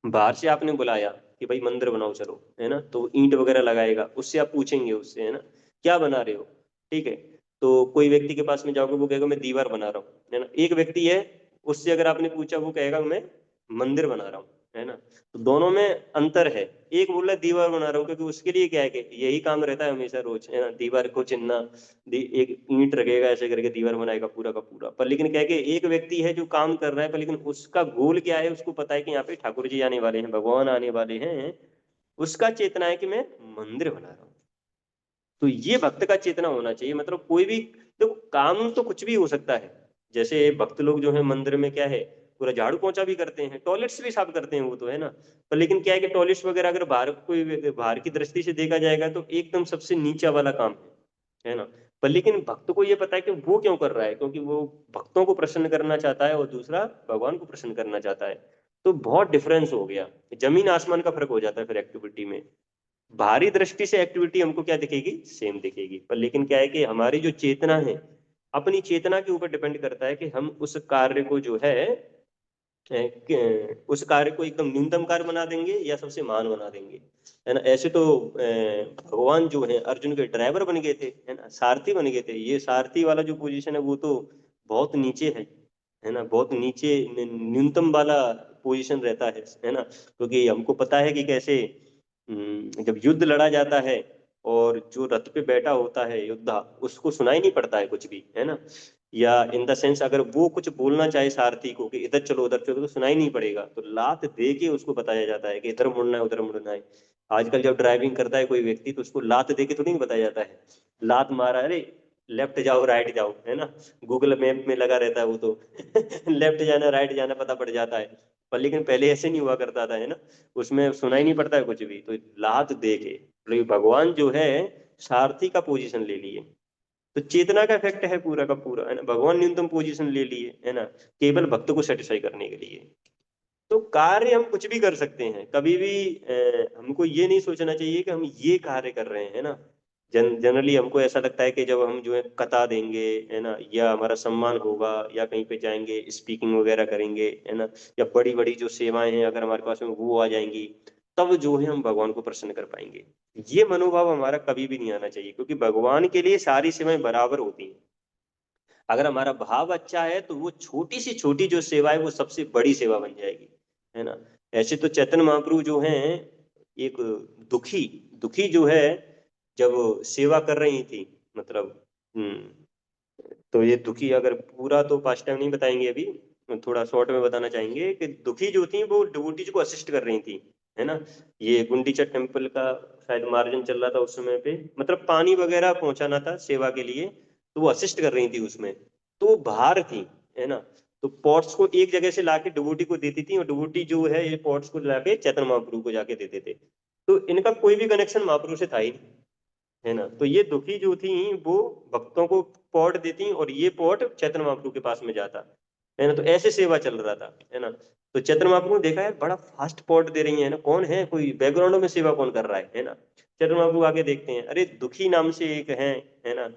बाहर से आपने बुलाया कि भाई मंदिर बनाओ चलो, है ना, तो ईंट वगैरह लगाएगा, उससे आप पूछेंगे उससे, है ना, क्या बना रहे हो, ठीक है। तो कोई व्यक्ति के पास में जाओगे वो कहेगा मैं दीवार बना रहा हूँ, है ना। एक व्यक्ति है, उससे अगर आपने पूछा वो कहेगा मैं मंदिर बना रहा हूँ, है ना। तो दोनों में अंतर है। एक बोल रहा है दीवार बना रहा हूँ क्योंकि उसके लिए क्या है कि यही काम रहता है हमेशा रोज, है ना, दीवार को चिनना, एक ईंट रखेगा ऐसे करके दीवार बनाएगा पूरा का पूरा। पर लेकिन क्या है कि एक व्यक्ति है जो काम कर रहा है, पर लेकिन उसका गोल क्या है, उसको पता है कि यहाँ पे ठाकुर जी आने वाले हैं, भगवान आने वाले हैं। उसका चेतना है कि मैं मंदिर बना रहा हूँ। तो ये भक्त का चेतना होना चाहिए। मतलब कोई भी, देखो काम तो कुछ भी हो सकता है। जैसे भक्त लोग जो है मंदिर में क्या है, पूरा झाड़ू पोंछा भी करते हैं, टॉयलेट्स भी साफ करते हैं वो तो, है ना। पर लेकिन क्या है कि टॉयलेट्स वगैरह अगर बाहर कोई बाहर की दृष्टि से देखा जाएगा तो एकदम सबसे नीचा वाला काम है ना। पर लेकिन भक्त को ये पता है कि वो क्यों कर रहा है, क्योंकि वो भक्तों को प्रसन्न करना चाहता है और दूसरा भगवान को प्रसन्न करना चाहता है। तो बहुत डिफरेंस हो गया, जमीन आसमान का फर्क हो जाता है फिर एक्टिविटी में। बाहरी दृष्टि से एक्टिविटी हमको क्या दिखेगी, सेम दिखेगी, पर लेकिन क्या है कि हमारी जो चेतना है, अपनी चेतना के ऊपर डिपेंड करता है कि हम उस कार्य को जो है उस कार्य को एकदम न्यूनतम कार्य बना देंगे या सबसे महान बना देंगे, है ना। ऐसे तो भगवान जो है अर्जुन के ड्राइवर बन गए थे, है ना, सारथी बन गए थे। ये सारथी वाला जो पोजीशन है वो तो बहुत नीचे है ना, बहुत नीचे न्यूनतम वाला पोजीशन रहता है ना। क्योंकि हमको पता है कि कैसे जब युद्ध लड़ा जाता है और जो रथ पे बैठा होता है योद्धा, उसको सुनाई नहीं पड़ता है कुछ भी, है ना। या इन द सेंस अगर वो कुछ बोलना चाहे सारथी को कि इधर चलो उधर चलो, तो सुनाई नहीं पड़ेगा, तो लात दे के उसको बताया जाता है कि इधर मुड़ना है उधर मुड़ना है। आजकल जब ड्राइविंग करता है कोई व्यक्ति तो उसको लात दे के तो नहीं बताया जाता है, लात मारा, अरे लेफ्ट जाओ राइट जाओ, है ना, गूगल मैप में लगा रहता है वो तो लेफ्ट जाना राइट जाना पता पड़ जाता है। पर लेकिन पहले ऐसे नहीं हुआ करता था, है ना, उसमें सुनाई नहीं पड़ता है कुछ भी, तो लात दे के, तो भगवान जो है सारथी का पोजीशन ले लिए, तो चेतना का इफेक्ट है पूरा का पूरा, है ना, भगवान न्यूनतम पोजीशन ले लिए, है ना, केवल भक्त को सेटिस्फाई करने के लिए। तो कार्य हम कुछ भी कर सकते हैं, कभी भी हमको ये नहीं सोचना चाहिए कि हम ये कार्य कर रहे हैं, है ना। जनरली हमको ऐसा लगता है कि जब हम जो है कथा देंगे, है ना, या हमारा सम्मान होगा, या कहीं पे जाएंगे स्पीकिंग वगैरह करेंगे, है ना, या बड़ी बड़ी जो सेवाएं हैं अगर हमारे पास में वो आ जाएंगी, तब जो है हम भगवान को प्रसन्न कर पाएंगे। ये मनोभाव हमारा कभी भी नहीं आना चाहिए, क्योंकि भगवान के लिए सारी सेवाएं बराबर होती हैं। अगर हमारा भाव अच्छा है तो वो छोटी सी छोटी जो सेवा है वो सबसे बड़ी सेवा बन जाएगी, है ना। ऐसे तो चैतन्य महाप्रभु जो हैं, एक दुखी दुखी जो है, जब सेवा कर रही थी, मतलब तो ये दुखी, अगर पूरा तो पास्ट टाइम नहीं बताएंगे अभी, थोड़ा शॉर्ट में बताना चाहेंगे कि दुखी जो थी वो डिवोटीज को असिस्ट कर रही थी, है ना। ये गुंडीचा टेम्पल का शायद मार्जन चल रहा था उस समय पे, मतलब पानी वगैरह पहुंचाना था सेवा के लिए, तो वो असिस्ट कर रही थी उसमें, तो वो बाहर थी, है ना। तो पॉट्स को एक जगह से लाके डिवोटी को देती थी, और डिवोटी जो है ये पॉट्स को लाके चैतन्य महाप्रभु को जाके देते थे। तो इनका कोई भी कनेक्शन महाप्रभु से था ही नहीं, है ना। तो ये दुखी जो थी वो भक्तों को पॉट देती, और ये पॉट चैतन्य महाप्रभु के पास में जाता, है ना। तो ऐसे सेवा चल रहा था, है ना। तो चैतन्य महाप्रभु ने देखा है बड़ा फास्ट पॉट दे रही है ना, कौन है, कोई बैकग्राउंड में सेवा कौन कर रहा है ना। चैतन्य महाप्रभु आगे देखते हैं, अरे दुखी नाम से एक है ना,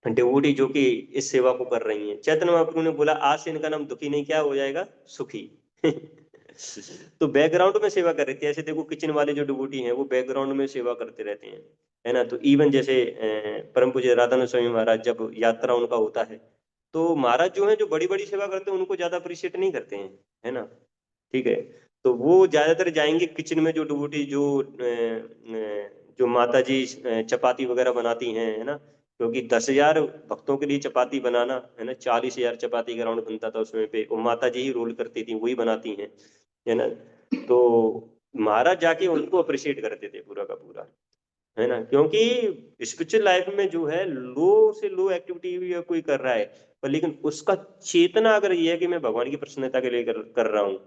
डिवोटी जो कि इस सेवा को कर रही हैं। चैतन्य महाप्रभु ने बोला आज से इनका नाम दुखी नहीं, क्या हो जाएगा, सुखी। तो बैकग्राउंड में सेवा कर रही थी, ऐसे देखो किचन वाले जो डिवोटी हैं वो बैकग्राउंड में सेवा करते रहते हैं, है ना। तो इवन जैसे परम पूज्य राधानंद स्वामी महाराज जब यात्रा उनका होता है, तो महाराज जो है जो बड़ी बड़ी सेवा करते हैं उनको ज्यादा अप्रिशिएट नहीं करते हैं, है ना। ठीक है। तो वो ज्यादातर जाएंगे किचन में, जो डिवोटी जो माता जी चपाती वगैरह बनाती हैं, है ना, क्योंकि 10,000 भक्तों के लिए चपाती बनाना, है ना, 40,000 चपाती का राउंड बनता था उसमें पे, वो माता जी ही रोल करती थी, वही बनाती हैं, है ना। तो महाराज जाके उनको अप्रिशिएट करते थे पूरा का पूरा, है ना, क्योंकि स्पिरिचुअल लाइफ में जो है लो से लो एक्टिविटी भी कोई कर रहा है, पर लेकिन उसका चेतना अगर ये है कि मैं भगवान की प्रसन्नता के लिए कर रहा हूँ,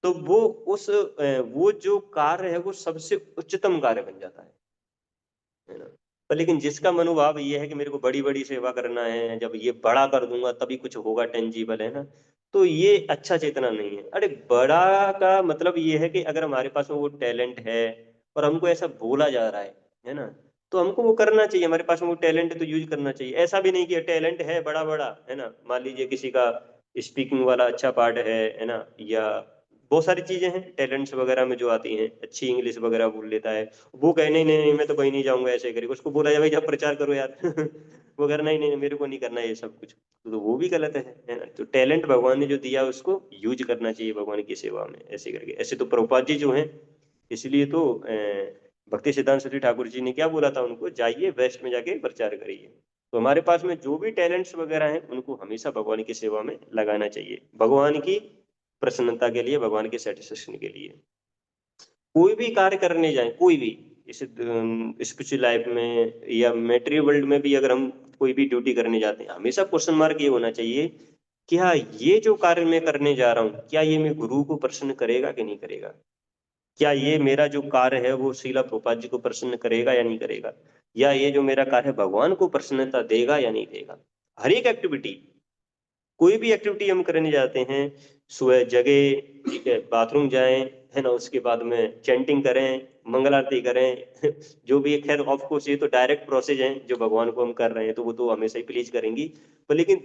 तो वो जो कार्य है वो सबसे उच्चतम कार्य बन जाता है ना। पर लेकिन जिसका मनोभाव ये है कि मेरे को बड़ी बड़ी सेवा करना है, जब ये बड़ा कर दूंगा तभी कुछ होगा टेंजिबल, है ना, तो ये अच्छा चेतना नहीं है। अरे बड़ा का मतलब ये है कि अगर हमारे पास में वो टैलेंट है और हमको ऐसा बोला जा रहा है ना, तो हमको वो करना चाहिए, हमारे पास में वो टैलेंट है तो यूज करना चाहिए। ऐसा भी नहीं कि टैलेंट है बड़ा बड़ा, है ना, मान लीजिए किसी का स्पीकिंग वाला अच्छा पार्ट है ना, या बहुत सारी चीजें हैं टैलेंट्स वगैरह में जो आती हैं, अच्छी इंग्लिश वगैरह बोल लेता है, वो कहे नहीं नहीं नहीं मैं तो कहीं नहीं जाऊंगा, ऐसे करेगा, उसको बोला जाए भाई जब प्रचार करो यार वो कह नहीं नहीं मेरे को नहीं करना ये सब कुछ, तो वो भी गलत है ना। तो टैलेंट भगवान ने जो दिया उसको यूज करना चाहिए भगवान की सेवा में, ऐसे करके। ऐसे तो प्रभुपाद जी जो हैं, इसलिए तो भक्ति सिद्धांत सरस्वती ठाकुर जी ने क्या बोला था उनको, जाइए वेस्ट में जाके प्रचार करिए। तो हमारे पास में जो भी टैलेंट्स वगैरह हैं उनको हमेशा भगवान की सेवा में लगाना चाहिए, भगवान की प्रसन्नता के लिए, भगवान के सेटिस्फेक्शन के लिए। कोई भी कार्य करने जाए, कोई भी, जैसे स्पिरिचुअल लाइफ में या मेटेरियल वर्ल्ड में भी अगर हम कोई भी ड्यूटी करने जाते हैं, हमेशा क्वेश्चन मार्क ये होना चाहिए कि हाँ ये जो कार्य मैं करने जा रहा हूँ क्या ये मैं गुरु को प्रसन्न करेगा कि नहीं करेगा, क्या ये मेरा जो कार्य है वो शीला प्रभुपाद जी को प्रसन्न करेगा या नहीं करेगा, या ये जो मेरा कार्य है भगवान को प्रसन्नता देगा या नहीं देगा। हर एक एक्टिविटी, कोई भी एक्टिविटी हम करने जाते हैं, सुबह जगे, ठीक है, बाथरूम जाएं, है ना, उसके बाद में चैंटिंग करें, मंगल आरती करें जो भी है, खैर ऑफ कोर्स ये तो डायरेक्ट प्रोसेस है जो भगवान को हम कर रहे हैं तो वो तो हमेशा ही प्लीज करेंगी। पर लेकिन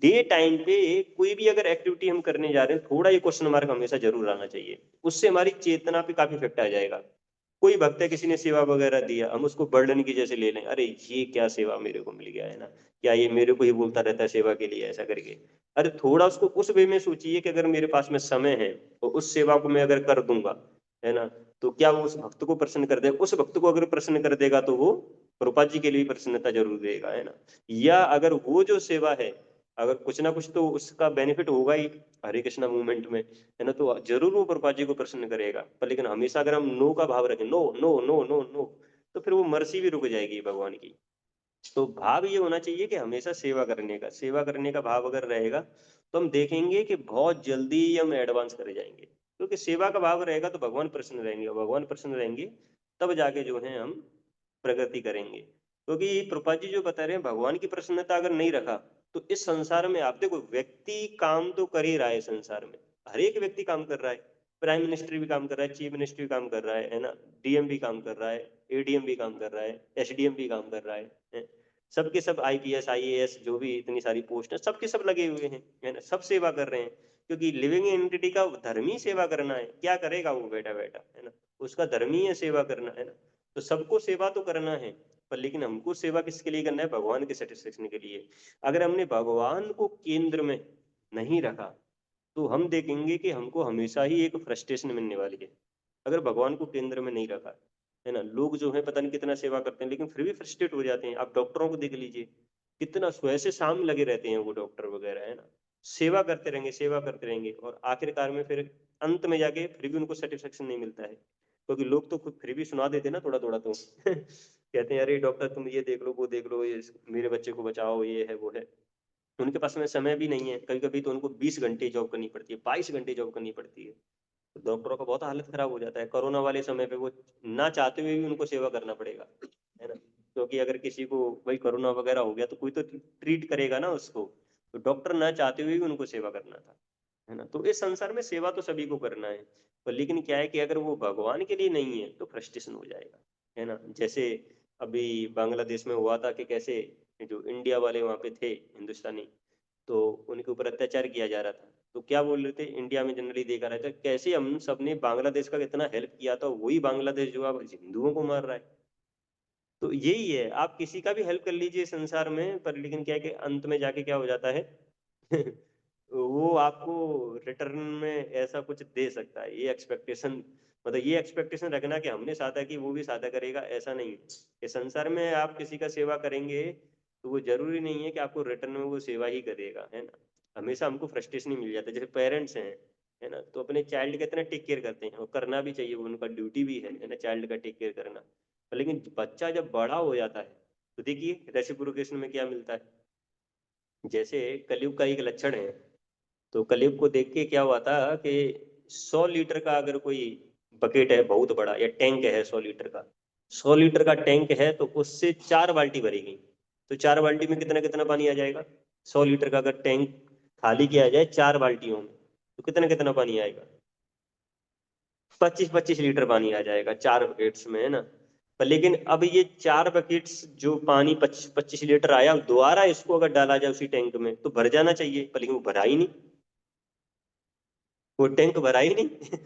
डे टाइम पे कोई भी अगर एक्टिविटी हम करने जा रहे हैं, थोड़ा ये क्वेश्चन मार्क हमेशा जरूर आना चाहिए, उससे हमारी चेतना पे काफी इफेक्ट आ जाएगा। कोई भक्त है किसी ने सेवा वगैरह दिया, हम उसको बर्डन की जैसे ले लें, अरे ये क्या सेवा मेरे को मिल गया, है ना, क्या ये मेरे को ही बोलता रहता है सेवा के लिए, ऐसा करके। अरे थोड़ा उसको उस वे में सोचिए कि अगर मेरे पास में समय है तो उस सेवा को मैं अगर कर दूंगा, है ना, तो क्या वो उस भक्त को प्रसन्न कर देगा, उस भक्त को अगर प्रसन्न कर देगा तो वो प्रभुपाद जी के लिए भी प्रसन्नता जरूर देगा, है ना। या अगर वो जो सेवा है अगर कुछ ना कुछ तो उसका बेनिफिट होगा ही हरे कृष्णा मूवमेंट में, है ना, तो जरूर वो प्रभुपाद जी को प्रसन्न करेगा। पर लेकिन हमेशा अगर हम नो का भाव रखें, no no no no no, तो फिर वो मर्सी भी रुक जाएगी भगवान की। तो भाव ये होना चाहिए कि हमेशा सेवा करने का, सेवा करने का भाव अगर रहेगा तो हम देखेंगे कि बहुत जल्दी हम एडवांस कर जाएंगे, क्योंकि सेवा का भाव रहेगा तो भगवान प्रसन्न रहेंगे, और भगवान प्रसन्न रहेंगे तब जाके जो है हम प्रगति करेंगे। क्योंकि प्रभुपाद जी जो बता रहे हैं, भगवान की प्रसन्नता अगर नहीं रखा तो इस संसार में आप देखो, व्यक्ति काम तो कर ही रहा है संसार में, हर एक व्यक्ति काम कर रहा है, प्राइम मिनिस्टर भी काम कर रहा है, चीफ मिनिस्टर भी काम कर रहा है ना, डीएम भी काम कर रहा है, एडीएम भी काम कर रहा है, एसडीएम भी काम कर रहा है, सबके सब आईपीएस आईएएस जो भी इतनी सारी पोस्ट है, सबके सब लगे हुए हैं, है ना, सब सेवा कर रहे हैं, क्योंकि लिविंग एंटिटी का धर्म ही सेवा करना है। क्या करेगा वो बैठा बैठा, है ना, उसका धर्म ही है सेवा करना, है ना। तो सबको सेवा तो करना है, पर लेकिन हमको सेवा किसके लिए करना है, भगवान के सेटिस्फेक्शन के लिए। अगर हमने भगवान को केंद्र में नहीं रखा तो हम देखेंगे कि हमको हमेशा ही एक फ्रस्ट्रेशन मिलने वाली है। अगर भगवान को केंद्र में नहीं रखा, है ना, लोग जो है पता नहीं कितना सेवा करते हैं लेकिन फिर भी फ्रस्ट्रेट हो जाते हैं। आप डॉक्टरों को देख लीजिए, कितना सुबह से शाम लगे रहते हैं वो डॉक्टर वगैरह, है ना, सेवा करते रहेंगे, सेवा करते रहेंगे, और आखिरकार में फिर अंत में जाके फिर भी उनको सेटिस्फेक्शन नहीं मिलता है, क्योंकि लोग तो खुद फिर भी सुना देते हैं ना थोड़ा थोड़ा तो कहते हैं अरे डॉक्टर तुम ये देख लो वो देख लो, ये मेरे बच्चे को बचाओ, ये है वो है। उनके पास में समय भी नहीं है, कभी कभी तो उनको 20 घंटे जॉब करनी पड़ती है, 22 घंटे जॉब करनी पड़ती है। तो डॉक्टरों का बहुत हालत खराब हो जाता है। कोरोना वाले समय पे वो ना चाहते हुए भी उनको सेवा करना पड़ेगा, है ना, क्योंकि अगर किसी को वही कोरोना वगैरह हो गया तो कोई तो ट्रीट करेगा ना उसको, तो डॉक्टर ना चाहते हुए भी उनको सेवा करना था, है ना। तो इस संसार में सेवा तो सभी को करना है, पर लेकिन क्या है कि अगर वो भगवान के लिए नहीं है तो फ्रस्ट्रेशन हो जाएगा, है ना। जैसे अभी बांग्लादेश में हुआ था कि कैसे जो इंडिया वाले वहां पे थे हिंदुस्तानी, तो उनके ऊपर अत्याचार किया जा रहा था, तो क्या बोल रहे थे, इंडिया में जनरली देखा रहता है कैसे हम सबने बांग्लादेश का कितना हेल्प किया था, वही बांग्लादेश जो अब हिंदुओं को मार रहा है। तो यही है, आप किसी का भी हेल्प कर लीजिए संसार में, पर लेकिन क्या है कि अंत में जाके क्या हो जाता है वो आपको रिटर्न में ऐसा कुछ दे सकता है, ये एक्सपेक्टेशन, मतलब ये एक्सपेक्टेशन रखना कि हमने सादा की वो भी सादा करेगा, ऐसा नहीं है। कि संसार में आप किसी का सेवा करेंगे तो वो जरूरी नहीं है कि आपको रिटर्न में वो सेवा ही करेगा, है ना। हमेशा हमको फ्रस्ट्रेशन ही मिल जाता है। जैसे पेरेंट्स हैं, है ना, तो अपने चाइल्ड का इतना टेक केयर करते हैं, और करना भी चाहिए, वो उनका ड्यूटी भी है ना, चाइल्ड का टेक केयर करना। लेकिन बच्चा जब बड़ा हो जाता है तो देखिए रेसिप्रोकेशन में क्या मिलता है। जैसे कलयुग का एक लक्षण है, तो कलयुग को देख के क्या हुआ था कि 100 लीटर का अगर कोई बकेट है बहुत बड़ा, या टैंक है 100 लीटर का, 100 लीटर का टैंक है तो उससे 4 बाल्टी भरेगी, तो 4 बाल्टी में कितना कितना पानी आ जाएगा। 100 लीटर का अगर टैंक खाली किया जाए 4 बाल्टियों में, तो कितना कितना पानी आएगा, 25-25 लीटर पानी आ जाएगा 4 बकेट्स में, है ना। पर लेकिन अब ये 4 बकेट्स जो पानी 25-25 लीटर आया, दोबारा इसको अगर डाला जाए उसी टैंक में तो भर जाना चाहिए, पर लेकिन वो भरा ही नहीं, वो टैंक भरा ही नहीं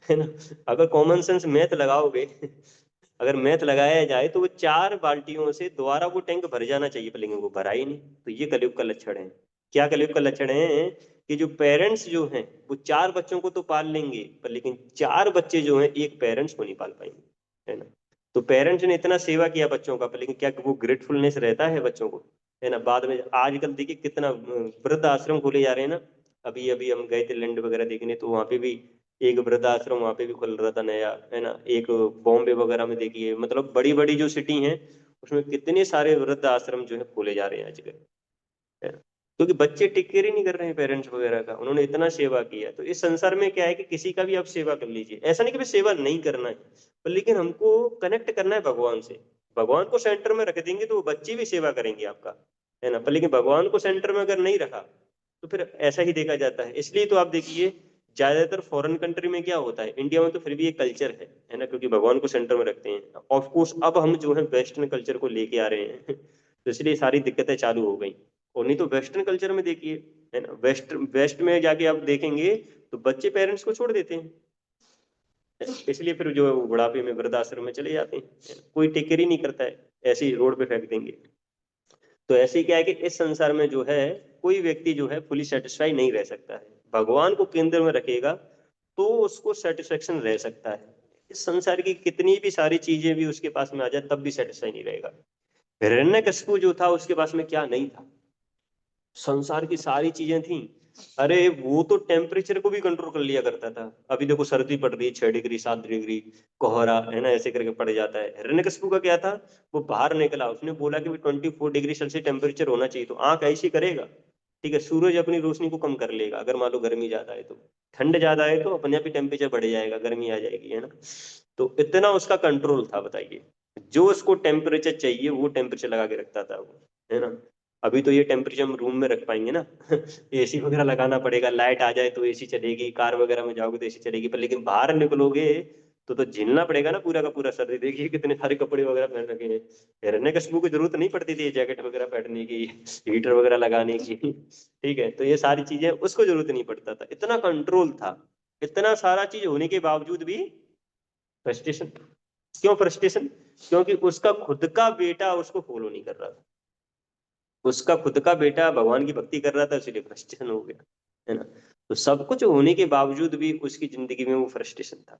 है ना। अगर कॉमन सेंस मैथ लगाओगे अगर मैथ लगाया जाए तो वो 4 बाल्टियों से दोबारा वो टैंक भर जाना चाहिए, पर लेकिन वो भरा ही नहीं। तो ये कलयुग का लक्षण है। क्या कलयुग का लक्षण है कि जो पेरेंट्स जो हैं वो 4 बच्चों को तो पाल लेंगे, पर लेकिन 4 बच्चे जो हैं एक पेरेंट्स को नहीं पाल पाएंगे, है ना। तो पेरेंट्स ने इतना सेवा किया बच्चों का, पर लेकिन क्या वो ग्रेटफुलनेस रहता है बच्चों को, है ना। बाद में आजकल देखिए कितना वृद्ध आश्रम खोले जा रहे हैं ना। अभी अभी हम गए थे लैंड वगैरह देखने, तो वहां पे भी एक वृद्धाश्रम वहां पे भी खुल रहा था नया, है ना। एक बॉम्बे वगैरह में देखिए, मतलब बड़ी बड़ी जो सिटी हैं उसमें कितने सारे वृद्ध आश्रम जो है खोले जा रहे हैं आजकल, है ना। क्योंकि बच्चे टेक केयर ही नहीं कर रहे हैं पेरेंट्स वगैरह का, उन्होंने इतना सेवा किया। तो इस संसार में क्या है कि किसी का भी आप सेवा कर लीजिए, ऐसा नहीं कि भाई सेवा नहीं करना है, पर लेकिन हमको कनेक्ट करना है भगवान से। भगवान को सेंटर में रख देंगे तो वो बच्चे भी सेवा करेंगे आपका, है ना। पर लेकिन भगवान को सेंटर में अगर नहीं रखा तो फिर ऐसा ही देखा जाता है। इसलिए तो आप देखिए ज्यादातर फॉरेन कंट्री में क्या होता है, इंडिया में तो फिर भी एक कल्चर है ना, क्योंकि भगवान को सेंटर में रखते हैं। ऑफ कोर्स अब हम जो है वेस्टर्न कल्चर को लेके आ रहे हैं तो इसलिए सारी दिक्कतें चालू हो गई। और नहीं तो वेस्टर्न कल्चर में देखिए, है ना, वेस्ट में जाके आप देखेंगे तो बच्चे पेरेंट्स को छोड़ देते हैं, इसलिए फिर जो है वो बुढ़ापे में वृद्धाश्रम में चले जाते हैं, है ना? कोई टेक केयर ही नहीं करता है, ऐसे ही रोड पे फेंक देंगे। तो ऐसे ही क्या है कि इस संसार में जो है कोई व्यक्ति जो है फुली सेटिस्फाई नहीं रह सकता है। भगवान को केंद्र में रखेगा तो उसको सेटिस्फेक्शन रह सकता है। इस संसार की कितनी भी सारी चीजें भी उसके पास में आ जाए तब भी सेटिस्फाई नहीं रहेगा। हिरण्यकशिपु जो था उसके पास में क्या नहीं था, संसार की सारी चीजें थी। अरे वो तो टेम्परेचर को भी कंट्रोल कर लिया करता था। अभी देखो सर्दी पड़ रही है 6 डिग्री 7 डिग्री, कोहरा है ना, ऐसे करके पड़ जाता है। हिरण्यकशिपु का क्या था, वो बाहर निकला, उसने बोला कि 24 डिग्री सेल्सियस टेम्परेचर होना चाहिए, तो आंख ऐसी करेगा, ठीक है, सूरज अपनी रोशनी को कम कर लेगा। अगर मान लो गर्मी ज्यादा है तो, ठंड ज्यादा है तो अपने आप ही टेम्परेचर बढ़ जाएगा, गर्मी आ जाएगी, है ना। तो इतना उसका कंट्रोल था, बताइए। जो उसको टेम्परेचर चाहिए वो टेम्परेचर लगा के रखता था वो, है ना। अभी तो ये टेम्परेचर हम रूम में रख पाएंगे ना। एसी वगैरह लगाना पड़ेगा, लाइट आ जाए तो एसी चलेगी, कार वगैरह में जाओगे तो एसी चलेगी, पर लेकिन बाहर निकलोगे तो झेलना पड़ेगा ना पूरा का पूरा सर्दी। देखिए कितने सारे कपड़े वगैरह पहन रखे हैं। हिरण्यकशिपु की जरूरत नहीं पड़ती थी जैकेट वगैरह पहनने की, हीटर वगैरह लगाने की। ठीक है, तो ये सारी चीजें उसको जरूरत नहीं पड़ता था, इतना कंट्रोल था। इतना सारा चीज होने के बावजूद भी फ्रस्ट्रेशन। क्यों फ्रस्ट्रेशन? क्योंकि उसका खुद का बेटा उसको फॉलो नहीं कर रहा था। उसका खुद का बेटा भगवान की भक्ति कर रहा था, इसलिए फ्रस्ट्रेशन हो गया, है ना। तो सब कुछ होने के बावजूद भी उसकी जिंदगी में वो फ्रस्ट्रेशन था।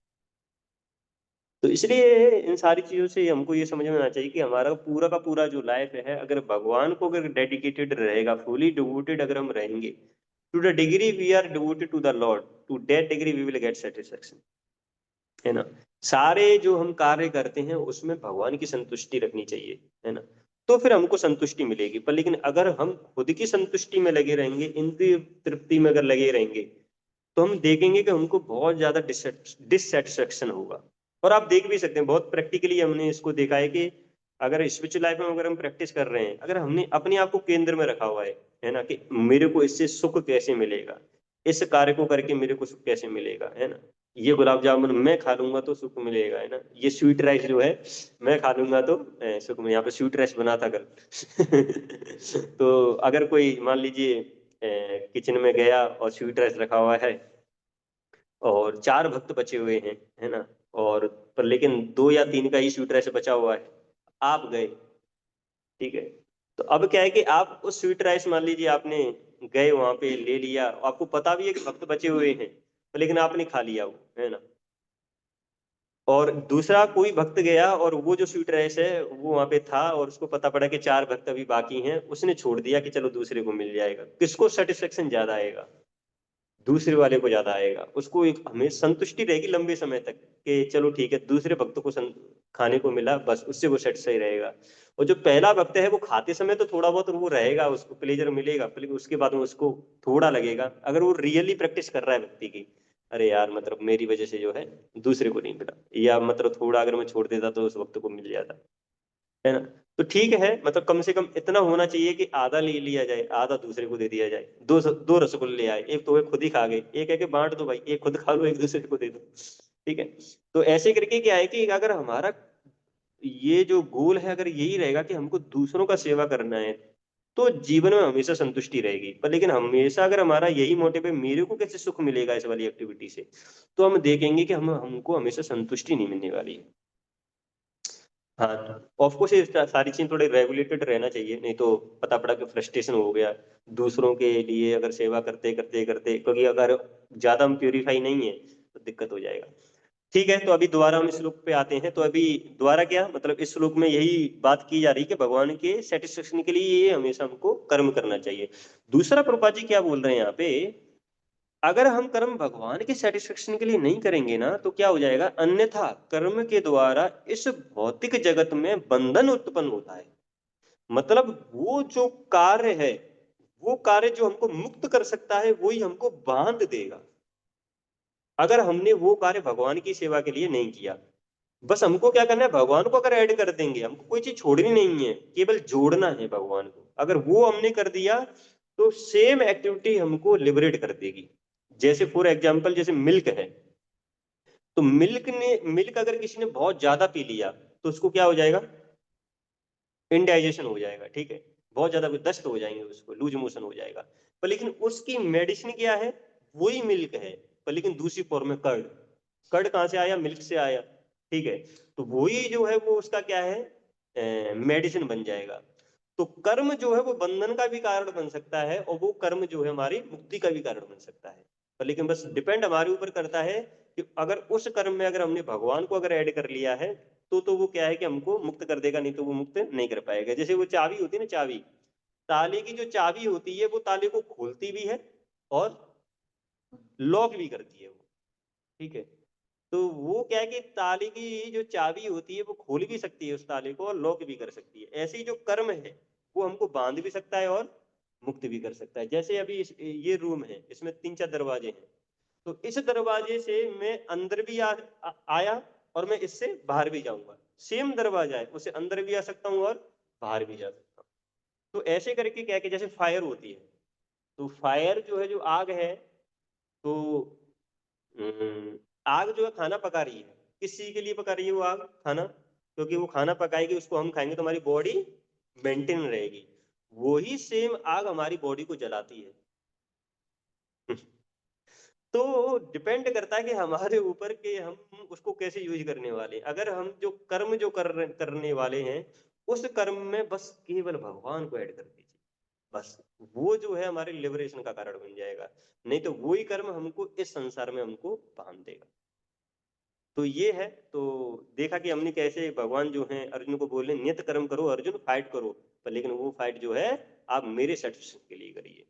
तो इसलिए इन सारी चीजों से हमको ये समझ में आना चाहिए कि हमारा पूरा का पूरा जो लाइफ है, अगर भगवान को अगर डेडिकेटेड रहेगा, फुली डिवोटेड अगर हम रहेंगे, to the degree we are devoted to the lord, to that degree we will get satisfaction, है ना। सारे जो हम कार्य करते हैं उसमें भगवान की संतुष्टि रखनी चाहिए, है ना। तो फिर हमको संतुष्टि मिलेगी। पर लेकिन अगर हम खुद की संतुष्टि में लगे रहेंगे, इंद्रिय तृप्ति में अगर लगे रहेंगे, तो हम देखेंगे कि हमको बहुत ज्यादा डिससेटिस्फेक्शन होगा। और आप देख भी सकते हैं, बहुत प्रैक्टिकली हमने इसको देखा है कि अगर स्पिरिचुअल लाइफ में अगर हम प्रैक्टिस कर रहे हैं, अगर हमने अपने आप को केंद्र में रखा हुआ है ना, कि मेरे को इससे सुख कैसे मिलेगा, इस कार्य को करके मेरे को सुख कैसे मिलेगा, है ना। ये गुलाब जामुन मैं खा लूंगा तो सुख मिलेगा, है ना। ये स्वीट राइस जो है मैं खा लूंगा तो सुख मिलेगा। यहाँ पे स्वीट राइस बना था कल। तो अगर कोई मान लीजिए किचन में गया और स्वीट राइस रखा हुआ है, और 4 भक्त बचे हुए हैं, है ना, और पर लेकिन 2 या 3 का ही स्वीट राइस बचा हुआ है, आप गए, ठीक है। तो अब क्या है कि आप उस स्वीट राइस मान लीजिए आपने गए वहां पे ले लिया, आपको पता भी है कि भक्त बचे हुए हैं, पर लेकिन आपने खा लिया वो, है ना। और दूसरा कोई भक्त गया और वो जो स्वीट राइस है वो वहां पे था, और उसको पता पड़ा कि 4 भक्त अभी बाकी हैं, उसने छोड़ दिया कि चलो दूसरे को मिल जाएगा। किसको सेटिस्फेक्शन ज्यादा आएगा? दूसरे वाले को ज्यादा आएगा। उसको एक हमें संतुष्टि रहेगी लंबे समय तक कि चलो ठीक है, दूसरे भक्त को खाने को मिला, बस उससे वो सेटिस्फाई रहेगा। और जो पहला भक्त है वो खाते समय तो थोड़ा बहुत वो रहेगा, उसको प्लेजर मिलेगा, लेकिन उसके बाद में उसको थोड़ा लगेगा, अगर वो रियली प्रैक्टिस कर रहा है व्यक्ति की। अरे यार, मतलब मेरी वजह से जो है दूसरे को नहीं मिला, या मतलब थोड़ा अगर मैं छोड़ देता तो उस वक्त को मिल जाता, है ना। तो ठीक है, मतलब कम से कम इतना होना चाहिए कि आधा ले लिया जाए, आधा दूसरे को दे दिया जाए। दो रसगुल्ले आए, एक तो वे खुद ही खा गए, एक है कि बांट दो भाई, एक खुद खा लो एक दूसरे को दे दो, ठीक है। तो ऐसे करके क्या है कि अगर हमारा ये जो गोल है, अगर यही रहेगा कि हमको दूसरों का सेवा करना है, तो जीवन में हमेशा संतुष्टि रहेगी। पर लेकिन हमेशा अगर हमारा यही मोटिव है मेरे को कैसे सुख मिलेगा इस वाली एक्टिविटी से, तो हम देखेंगे कि हम हमको हमेशा संतुष्टि नहीं मिलने वाली है। हाँ, ऑफ कोर्स ये सारी चीजें थोड़े रेगुलेटेड रहना चाहिए, नहीं तो पता पड़ा कि फ्रस्ट्रेशन हो गया दूसरों के लिए अगर सेवा करते करते करते, क्योंकि अगर ज्यादा हम प्यूरिफाई नहीं है तो दिक्कत हो जाएगा। ठीक है, तो अभी दोबारा हम इस श्लोक पे आते हैं। तो अभी दोबारा क्या मतलब इस श्लोक में यही बात की जा रही है कि भगवान के सेटिस्फेक्शन के लिए ये हमेशा हमको कर्म करना चाहिए। दूसरा प्रभुपाद जी क्या बोल रहे हैं यहाँ पे, अगर हम कर्म भगवान के सेटिस्फेक्शन के लिए नहीं करेंगे ना, तो क्या हो जाएगा, अन्यथा कर्म के द्वारा इस भौतिक जगत में बंधन उत्पन्न होता है। मतलब वो जो कार्य है, वो कार्य जो हमको मुक्त कर सकता है वही हमको बांध देगा, अगर हमने वो कार्य भगवान की सेवा के लिए नहीं किया। बस हमको क्या करना है, भगवान को अगर ऐड कर देंगे, हमको कोई चीज छोड़नी नहीं है, केवल जोड़ना है भगवान को, अगर वो हमने कर दिया तो सेम एक्टिविटी हमको लिबरेट कर देगी। जैसे फॉर एग्जाम्पल जैसे मिल्क है, तो मिल्क अगर किसी ने बहुत ज्यादा पी लिया तो उसको क्या हो जाएगा, इनडाइजेशन हो जाएगा, ठीक है, बहुत ज्यादा दस्त हो जाएंगे, उसको लूज मोशन हो जाएगा। पर लेकिन उसकी मेडिसिन क्या है, वही मिल्क है, पर लेकिन दूसरी फॉर्म में कर्ड। कर्ड कहाँ से आया, मिल्क से आया, ठीक है। तो वही जो है वो उसका क्या है, मेडिसिन बन जाएगा। तो कर्म जो है वो बंधन का भी कारण बन सकता है, और वो कर्म जो है हमारी मुक्ति का भी कारण बन सकता है। पर लेकिन बस डिपेंड हमारे ऊपर करता है कि अगर उस कर्म में अगर हमने भगवान को अगर ऐड कर लिया है, तो वो क्या है कि हमको मुक्त कर देगा, नहीं तो वो मुक्त नहीं कर पाएगा। जैसे वो चाबी होती है ना, चाबी, ताले की जो चाबी होती है वो ताले को खोलती भी है और लॉक भी करती है वो, ठीक है। तो वो क्या है कि ताले की जो चाबी होती है वो खोल भी सकती है उस ताले को और लॉक भी कर सकती है। ऐसे ही जो कर्म है वो हमको बांध भी सकता है और मुक्त भी कर सकता है। जैसे अभी ये रूम है, इसमें 3-4 दरवाजे हैं, तो इस दरवाजे से मैं अंदर भी आया और मैं इससे बाहर भी जाऊंगा। सेम दरवाजा है, उससे अंदर भी आ सकता हूँ और बाहर भी जा सकता हूँ। तो ऐसे करके क्या है कि जैसे फायर होती है, तो फायर जो है, जो आग है, तो आग जो है खाना पका रही है। किस चीज के लिए पका रही है वो आग? खाना। क्योंकि वो खाना पकाएगी, उसको हम खाएंगे तो हमारी बॉडी मेंटेन रहेगी। वही सेम आग हमारी बॉडी को जलाती है। तो डिपेंड करता है कि हमारे ऊपर के हम उसको कैसे यूज करने वाले हैं। अगर हम जो कर्म जो करने वाले हैं, उस कर्म में बस केवल भगवान को ऐड कर दीजिए, बस वो जो है हमारे लिबरेशन का कारण बन जाएगा। नहीं तो वही कर्म हमको इस संसार में हमको बांध देगा। तो ये है। तो देखा कि हमने कैसे भगवान जो है अर्जुन को बोले नियत कर्म करो अर्जुन, फाइट करो, पर लेकिन वो फाइट जो है आप मेरे सेटिस्फेक्शन के लिए करिए।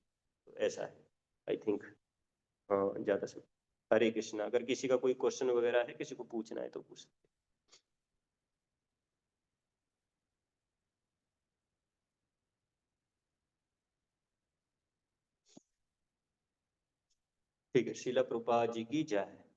तो ऐसा है, आई थिंक। हाँ, ज्यादा से। हरे कृष्णा। अगर किसी का कोई क्वेश्चन वगैरह है, किसी को पूछना है तो पूछ। ठीक है, शीला प्रभुपाद जी की जय।